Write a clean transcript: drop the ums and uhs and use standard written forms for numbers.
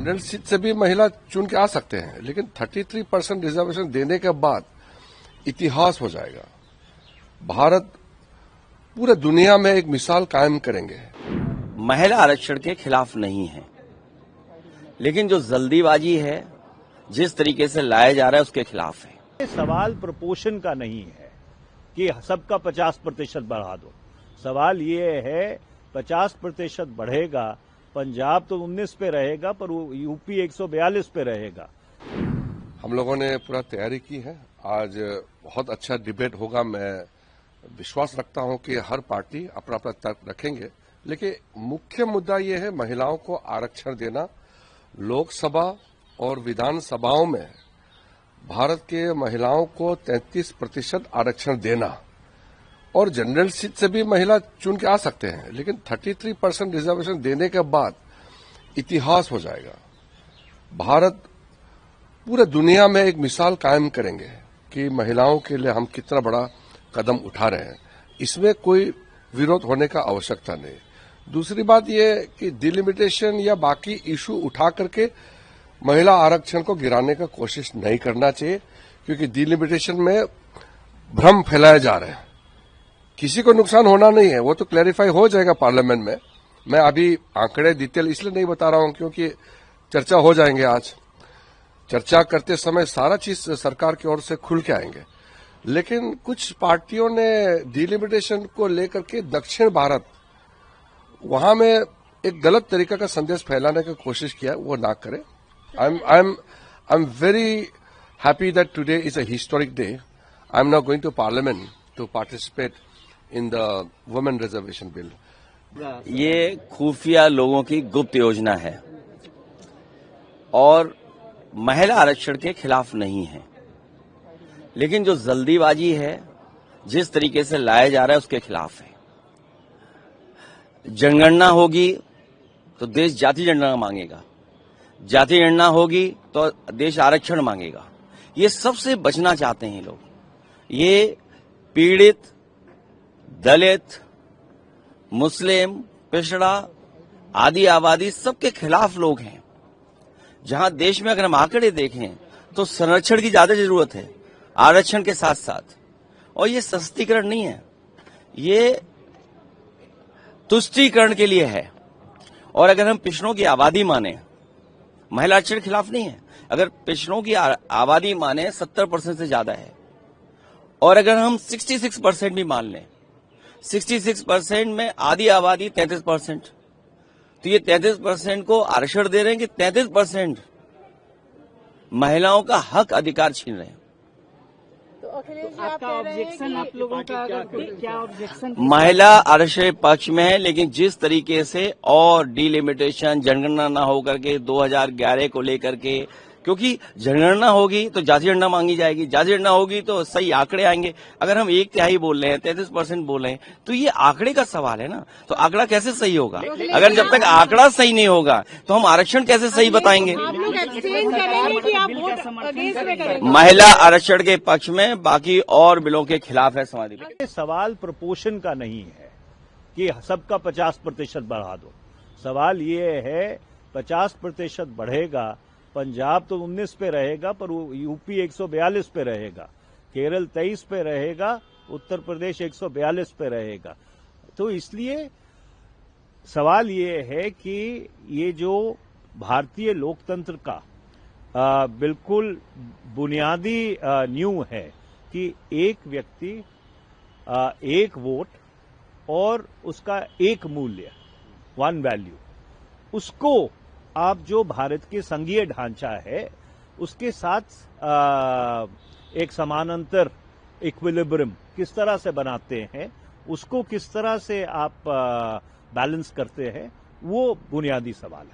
General seat से भी महिला चुन के आ सकते हैं, लेकिन 33% रिजर्वेशन देने के बाद इतिहास हो जाएगा। भारत पूरे दुनिया में एक मिसाल कायम करेंगे। महिला आरक्षण के खिलाफ नहीं है, लेकिन जो जल्दीबाजी है, जिस तरीके से लाया जा रहा है, उसके खिलाफ है। सवाल प्रपोर्शन का नहीं है कि सबका 50% बढ़ा दो। सवाल ये है 50% बढ़ेगा, पंजाब तो 19 पे रहेगा, पर यूपी 142 पे रहेगा। हम लोगों ने पूरा तैयारी की है। आज बहुत अच्छा डिबेट होगा। मैं विश्वास रखता हूं कि हर पार्टी अपना अपना तर्क रखेंगे, लेकिन मुख्य मुद्दा ये है महिलाओं को आरक्षण देना। लोकसभा और विधानसभाओं में भारत के महिलाओं को 33% आरक्षण देना, और जनरल सीट से भी महिला चुन के आ सकते हैं, लेकिन 33% रिजर्वेशन देने के बाद इतिहास हो जाएगा। भारत पूरे दुनिया में एक मिसाल कायम करेंगे कि महिलाओं के लिए हम कितना बड़ा कदम उठा रहे हैं। इसमें कोई विरोध होने का आवश्यकता नहीं। दूसरी बात यह कि डिलिमिटेशन या बाकी इशू उठा करके महिला आरक्षण को गिराने का कोशिश नहीं करना चाहिए, क्योंकि डिलिमिटेशन में भ्रम फैलाए जा रहे हैं। किसी को नुकसान होना नहीं है, वो तो क्लैरिफाई हो जाएगा पार्लियामेंट में। मैं अभी आंकड़े डिटेल इसलिए नहीं बता रहा हूं क्योंकि चर्चा हो जाएंगे। आज चर्चा करते समय सारा चीज सरकार की ओर से खुल के आएंगे, लेकिन कुछ पार्टियों ने डिलिमिटेशन को लेकर के दक्षिण भारत वहां में एक गलत तरीका का संदेश फैलाने की कोशिश किया, वो ना करें। I am very happy that today is a historic day. I am now going to parliament to participate in the women reservation bill. ये खुफिया लोगों की गुप्त योजना है और महिला आरक्षण के खिलाफ नहीं है, लेकिन जो जल्दीबाजी है, जिस तरीके से लाया जा रहा है, उसके खिलाफ है। जनगणना होगी तो देश जाति जनगणना मांगेगा, जाति जनगणना होगी तो देश आरक्षण मांगेगा। ये सबसे बचना चाहते हैं लोग। ये पीड़ित, दलित, मुस्लिम, पिछड़ा, आदि आबादी सबके खिलाफ लोग हैं। जहां देश में अगर हम आंकड़े देखें तो संरक्षण की ज्यादा जरूरत है आरक्षण के साथ साथ, और ये सशक्तिकरण नहीं है, ये तुष्टीकरण के लिए है। और अगर हम पिछड़ों की आबादी माने, महिला आरक्षण के खिलाफ नहीं है, अगर पिछड़ों की आबादी माने 70% से ज्यादा है, और अगर हम 66% भी मान लें, 66% में आधी आबादी 33%, तो ये 33% को आरक्षण दे रहे हैं कि 33% महिलाओं का हक अधिकार छीन रहे हैं। तो अखिलेश जी, आपका ऑब्जेक्शन, आप लोगों का क्या ऑब्जेक्शन? महिला आरक्षण पक्ष में है, लेकिन जिस तरीके से और डिलिमिटेशन जनगणना न होकर के 2011 को लेकर के, क्योंकि जनगणना होगी तो जाति जनगणना मांगी जाएगी, जाति जनगणना होगी तो सही आंकड़े आएंगे। अगर हम 1/3 बोल रहे हैं, 33% बोल रहे हैं, तो ये आंकड़े का सवाल है ना। तो आंकड़ा कैसे सही होगा? अगर जब तक आंकड़ा सही नहीं होगा तो हम आरक्षण कैसे सही बताएंगे? महिला आरक्षण के पक्ष में, बाकी और बिलों के खिलाफ है समाजवादी पार्टी। सवाल प्रपोर्शन का नहीं है कि सबका 50% बढ़ा दो। सवाल ये है 50% बढ़ेगा, पंजाब तो 19 पे रहेगा, पर यूपी 142 पे रहेगा, केरल 23 पे रहेगा, उत्तर प्रदेश 142 पे रहेगा। तो इसलिए सवाल ये है कि ये जो भारतीय लोकतंत्र का बिल्कुल बुनियादी नींव है कि एक व्यक्ति, एक वोट और उसका एक मूल्य, वन वैल्यू, उसको आप जो भारत के संघीय ढांचा है उसके साथ एक समानांतर इक्विलिब्रियम किस तरह से बनाते हैं, उसको किस तरह से आप बैलेंस करते हैं, वो बुनियादी सवाल है।